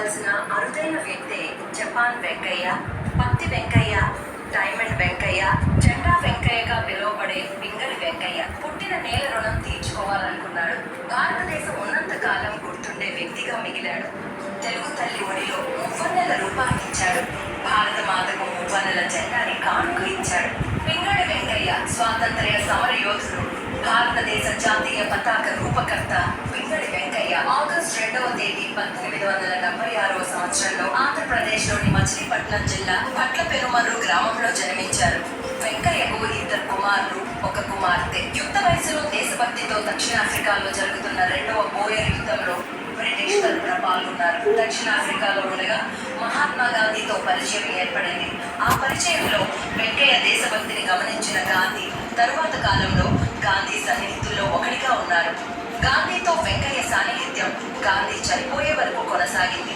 చెప్పుకోవాల్సిన అరుదైన వ్యక్తే జపాన్ వెంకయ్య, పత్తి వెంకయ్య, డైమండ్ వెంకయ్య, జెండా వెంకయ్యగా పిలువబడే పింగళి వెంకయ్య. పుట్టిన నేల రుణం తీర్చుకోవాలనుకున్నాడు. భారతదేశం ఉన్నంత కాలం గుర్తుండే వ్యక్తిగా మిగిలాడు. తెలుగు తల్లి ఒడిలో మువ్వన్నెల రూపాన్నిచ్చాడు. భారత మాతకు మువ్వన్నెల జెండాని కానుక ఇచ్చాడు. పింగళి వెంకయ్య స్వాతంత్ర్య సమర యోధుడు, భారతదేశ జాతీయ పతాక రూపకర్త. పింగళి వెంకయ్య ఆగస్టు 2వ తేదీ 1876వ సంవత్సరంలో ఆంధ్రప్రదేశ్లోని మచిలీపట్నం జిల్లా పట్లపెరుమర్రు గ్రామంలో జన్మించారు. వెంకయ్యకు 2 కుమారులు, 1 కుమార్తె. యుక్త వయసులో దేశభక్తితో దక్షిణాఫ్రికాలో జరుగుతున్న 2వ బోయర్ యుద్ధంలో బ్రిటిష్ తరపున పాల్గొన్నారు. దక్షిణాఫ్రికాలో ఉండగా మహాత్మా గాంధీతో పరిచయం ఏర్పడింది. ఆ పరిచయంలో వెంకయ్య దేశభక్తిని గమనించిన గాంధీ తరువాత కాలంలో గాంధీ సన్నిహితుల్లో ఒకటిగా ఉన్నారు. గాంధీతో వెంకయ్య సాన్నిహిత్యం గాంధీ చనిపోయే వరకు కొనసాగింది.